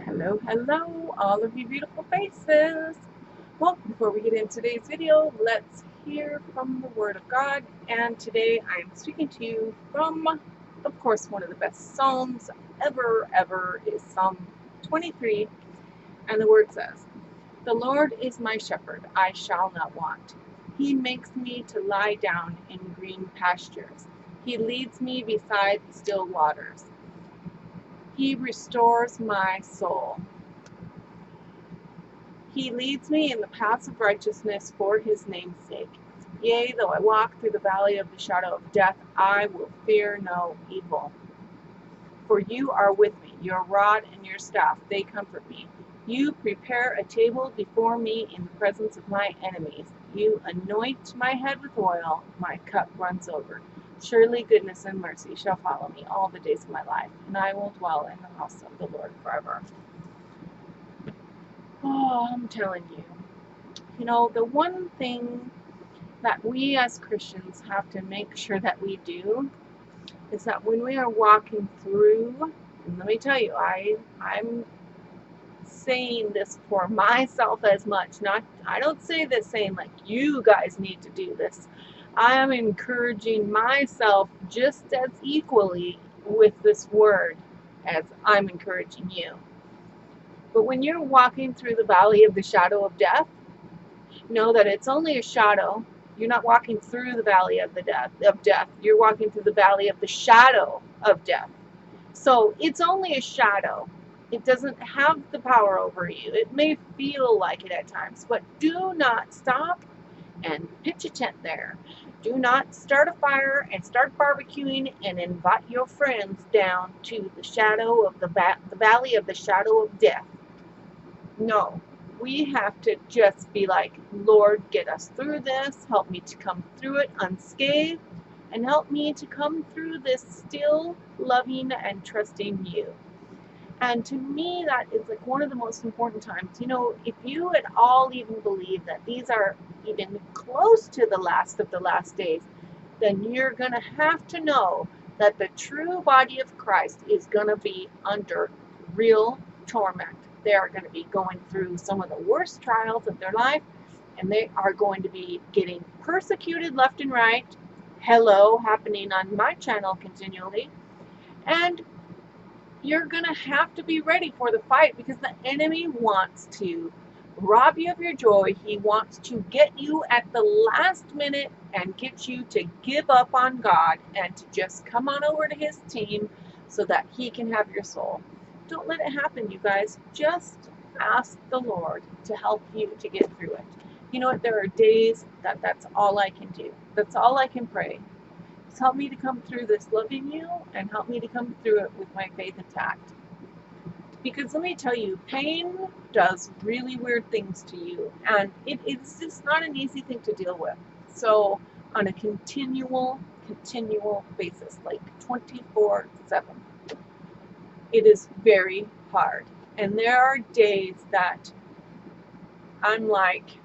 Hello, hello, all of you beautiful faces. Well, before we get into today's video, let's hear from the Word of God. And today I'm speaking to you from, of course, one of the best Psalms ever is Psalm 23. And the Word says, "The Lord is my shepherd, I shall not want. He makes me to lie down in green pastures. He leads me beside the still waters. He restores my soul. He leads me in the paths of righteousness for his name's sake. Yea, though I walk through the valley of the shadow of death, I will fear no evil. For you are with me, your rod and your staff, they comfort me. You prepare a table before me in the presence of my enemies. You anoint my head with oil, my cup runs over. Surely goodness and mercy shall follow me all the days of my life, and I will dwell in the house of the Lord forever." Oh, I'm telling you. The one thing that we as Christians have to make sure that we do is that when we are walking through, and let me tell you, I'm saying this for myself as much. I don't say this saying like you guys need to do this. I am encouraging myself just as equally with this word as I'm encouraging you. But when you're walking through the valley of the shadow of death, know that it's only a shadow. You're not walking through the valley of death. You're walking through the valley of the shadow of death. So it's only a shadow. It doesn't have the power over you. It may feel like it at times, but do not stop and pitch a tent there. Do not start a fire and start barbecuing and invite your friends down to the shadow of the valley of the shadow of death. No, we have to just be like, Lord, get us through this. Help me to come through it unscathed, and help me to come through this still loving and trusting you. And to me, that is like one of the most important times. If you at all even believe that these are even close to the last of the last days, then you're going to have to know that the true body of Christ is going to be under real torment. They are going to be going through some of the worst trials of their life, and they are going to be getting persecuted left and right. Hello, happening on my channel continually. And you're going to have to be ready for the fight, because the enemy wants to rob you of your joy. He wants to get you at the last minute and get you to give up on God and to just come on over to his team so that he can have your soul. Don't let it happen, you guys. Just ask the Lord to help you to get through it. You know what? There are days that that's all I can do. That's all I can pray. Just help me to come through this loving you, and help me to come through it with my faith intact. Because let me tell you, pain does really weird things to you, and it's just not an easy thing to deal with. So on a continual basis, like 24/7, it is very hard. And there are days that I'm like,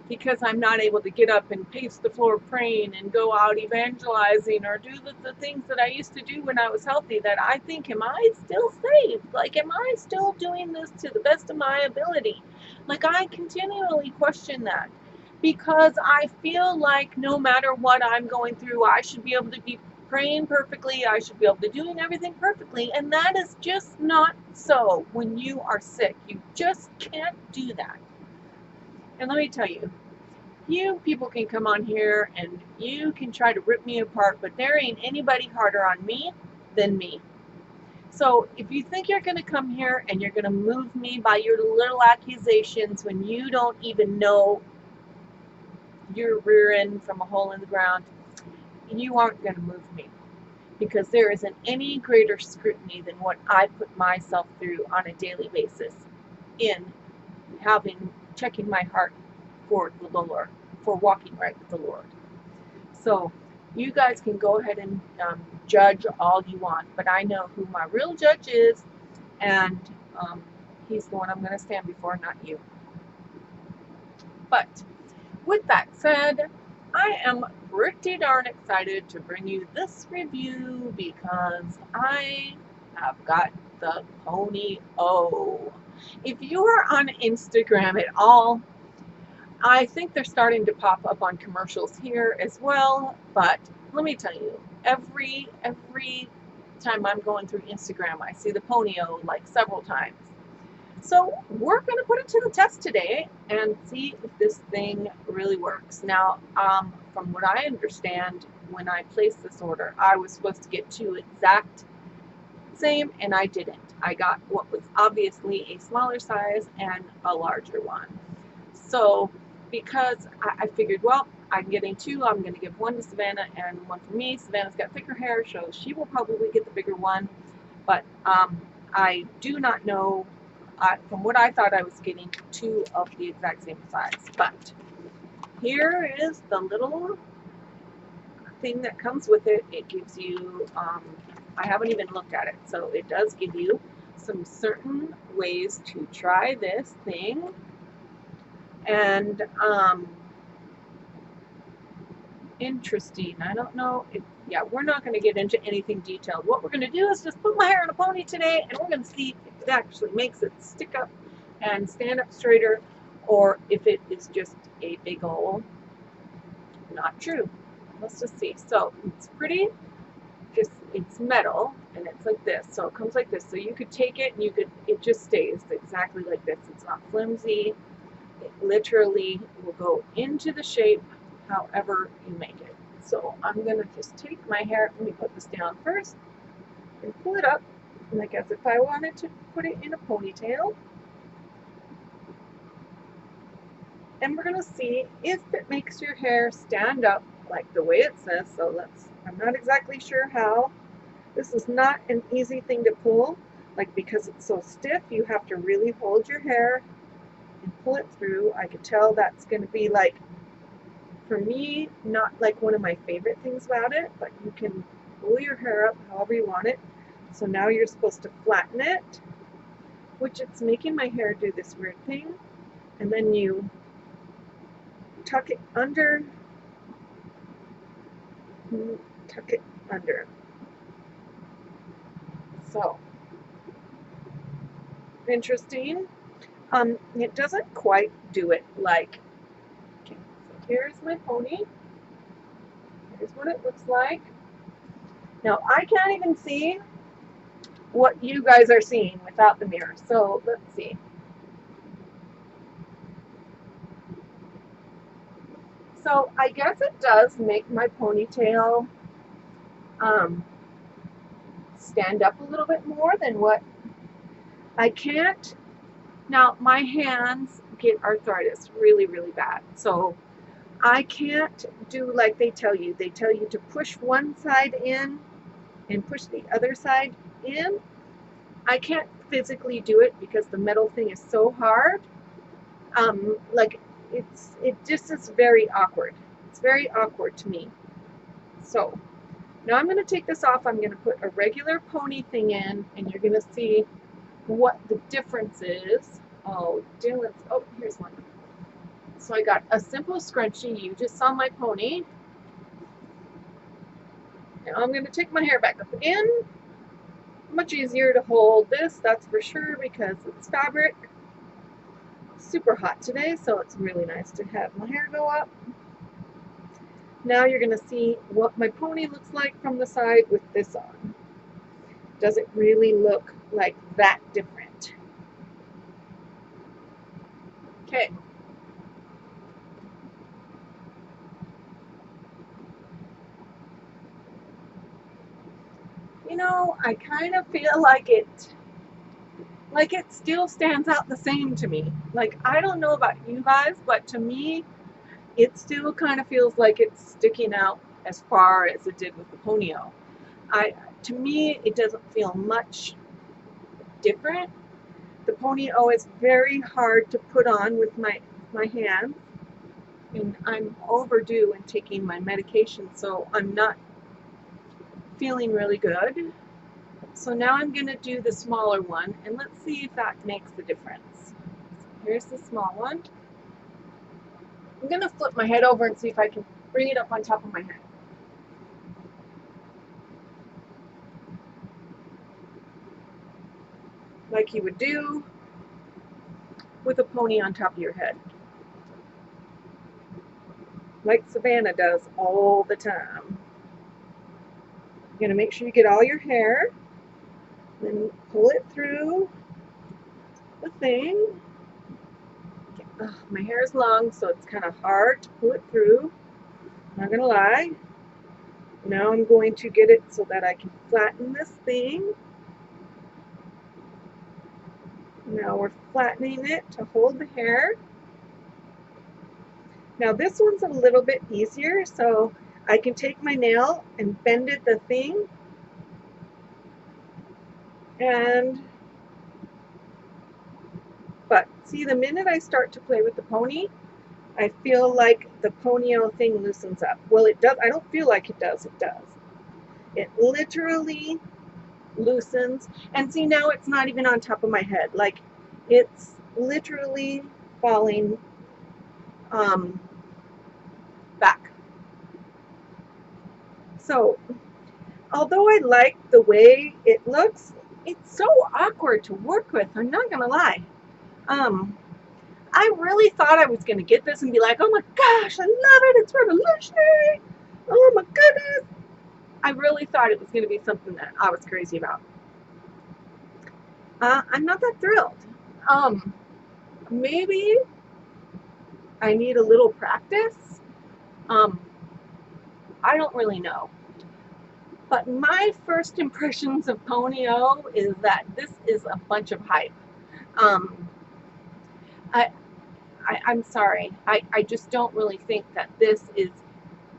because I'm not able to get up and pace the floor praying and go out evangelizing or do the things that I used to do when I was healthy, that I think, am I still saved? Like, am I still doing this to the best of my ability? Like, I continually question that, because I feel like no matter what I'm going through, I should be able to be praying perfectly. I should be able to doing everything perfectly. And that is just not so when you are sick. You just can't do that. And let me tell you, you people can come on here and you can try to rip me apart, but there ain't anybody harder on me than me. So if you think you're going to come here and you're going to move me by your little accusations when you don't even know you're rear end from a hole in the ground, you aren't going to move me. Because there isn't any greater scrutiny than what I put myself through on a daily basis in checking my heart for the Lord, for walking right with the Lord. So you guys can go ahead and judge all you want, but I know who my real judge is, and he's the one I'm going to stand before, not you. But with that said, I am pretty darn excited to bring you this review, because I have got the Pony O. If you are on Instagram at all, I think they're starting to pop up on commercials here as well, but let me tell you, every time I'm going through Instagram, I see the Pony O like several times. So we're going to put it to the test today and see if this thing really works. Now, from what I understand, when I placed this order, I was supposed to get 2 exact same, and I didn't. I got what was obviously a smaller size and a larger one. So because I figured, well, I'm getting 2, I'm going to give 1 to Savannah and 1 for me. Savannah's got thicker hair, so she will probably get the bigger one. But I do not know. From what I thought, I was getting 2 of the exact same size. But here is the little thing that comes with it. It gives you, I haven't even looked at it, so it does give you some certain ways to try this thing. And interesting. I don't know. Yeah, we're not going to get into anything detailed. What we're going to do is just put my hair in a pony today, and we're going to see if it actually makes it stick up and stand up straighter, or if it is just a big ol' not true. Let's just see. So it's pretty. It's metal, and it's like this. So it comes like this. So you could take it, and you could. It just stays exactly like this. It's not flimsy. It literally will go into the shape however you make it. So I'm going to just take my hair, let me put this down first, and pull it up, like as if I wanted to put it in a ponytail. And we're going to see if it makes your hair stand up like the way it says. So I'm not exactly sure how. This is not an easy thing to pull, like because it's so stiff, you have to really hold your hair and pull it through. I could tell that's going to be like, for me, not like one of my favorite things about it, but you can pull your hair up however you want it. So now you're supposed to flatten it, which it's making my hair do this weird thing. And then you tuck it under, tuck it under. So, interesting. It doesn't quite do it like, okay, so here's my pony. Here's what it looks like. Now, I can't even see what you guys are seeing without the mirror. So, let's see. So, I guess it does make my ponytail stand up a little bit more than what I can't. Now, my hands get arthritis really, really bad. So, I can't do like they tell you. They tell you to push one side in and push the other side in. I can't physically do it because the metal thing is so hard. Like it just is very awkward. It's very awkward to me. So now I'm going to take this off. I'm going to put a regular pony thing in, and you're going to see what the difference is. Oh, Dylan's, oh, here's one. So I got a simple scrunchie. You just saw my pony. Now I'm going to take my hair back up again. Much easier to hold this, that's for sure, because it's fabric. Super hot today, so it's really nice to have my hair go up. Now you're going to see what my pony looks like from the side with this on. Does it really look like that different? Okay. You know, I kind of feel like it still stands out the same to me. Like, I don't know about you guys, but to me, it still kind of feels like it's sticking out as far as it did with the Pony O. To me, it doesn't feel much different. The Pony O is very hard to put on with my hands, and I'm overdue in taking my medication, so I'm not feeling really good. So now I'm going to do the smaller one, and let's see if that makes the difference. Here's the small one. I'm going to flip my head over and see if I can bring it up on top of my head. like you would do with a pony on top of your head, like Savannah does all the time. You're going to make sure you get all your hair, then pull it through the thing. Ugh, my hair is long, so it's kind of hard to pull it through. Not going to lie. Now I'm going to get it so that I can flatten this thing. Now we're flattening it to hold the hair. Now this one's a little bit easier, so I can take my nail and bend it the thing. But see, the minute I start to play with the pony, I feel like the ponytail thing loosens up. Well, it does. I don't feel like it does. It does. It literally loosens. And see, now it's not even on top of my head. Like, it's literally falling back. So, although I like the way it looks, it's so awkward to work with. I'm not going to lie. I really thought I was going to get this and be like, oh my gosh, I love it. It's revolutionary. Oh my goodness. I really thought it was going to be something that I was crazy about. I'm not that thrilled. Maybe I need a little practice. I don't really know. But my first impressions of Pony-O is that this is a bunch of hype. I'm sorry. I just don't really think that this is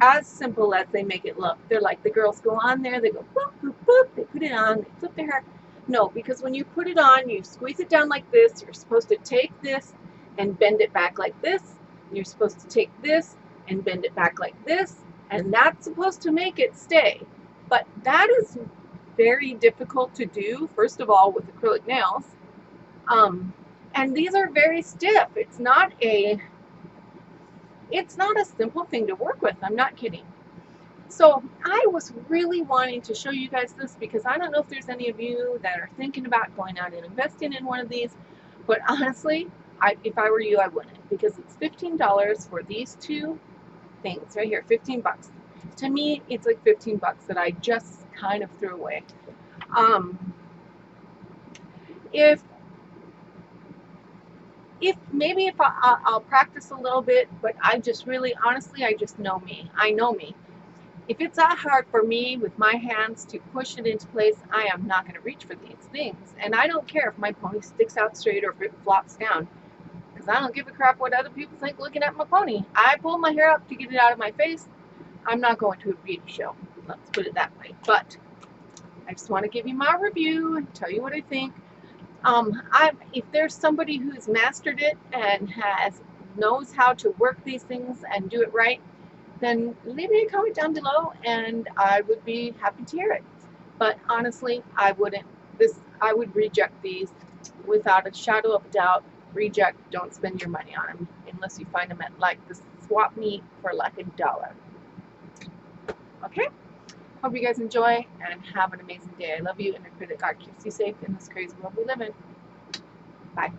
as simple as they make it look. They're like, the girls go on there, they go boop, boop, boop, they put it on, they flip their hair. No, because when you put it on, you squeeze it down like this. You're supposed to take this and bend it back like this. You're supposed to take this and bend it back like this. And that's supposed to make it stay. But that is very difficult to do, first of all, with acrylic nails. And these are very stiff. It's not a simple thing to work with. I'm not kidding. So I was really wanting to show you guys this because I don't know if there's any of you that are thinking about going out and investing in one of these, but honestly, if I were you, I wouldn't, because it's $15 for these two things right here, 15 bucks. To me, it's like 15 bucks that I just kind of threw away. If I'll practice a little bit, but I just really, honestly, I just know me. I know me. If it's that hard for me with my hands to push it into place, I am not going to reach for these things. And I don't care if my pony sticks out straight or if it flops down, because I don't give a crap what other people think looking at my pony. I pull my hair up to get it out of my face. I'm not going to a beauty show. Let's put it that way. But I just want to give you my review and tell you what I think. If there's somebody who's mastered it and knows how to work these things and do it right, then leave me a comment down below and I would be happy to hear it. But honestly, I would reject these without a shadow of a doubt. Reject, don't spend your money on them unless you find them at like the swap meet for like $1. Okay? Hope you guys enjoy and have an amazing day. I love you, and I pray that God keeps you safe in this crazy world we live in. Bye.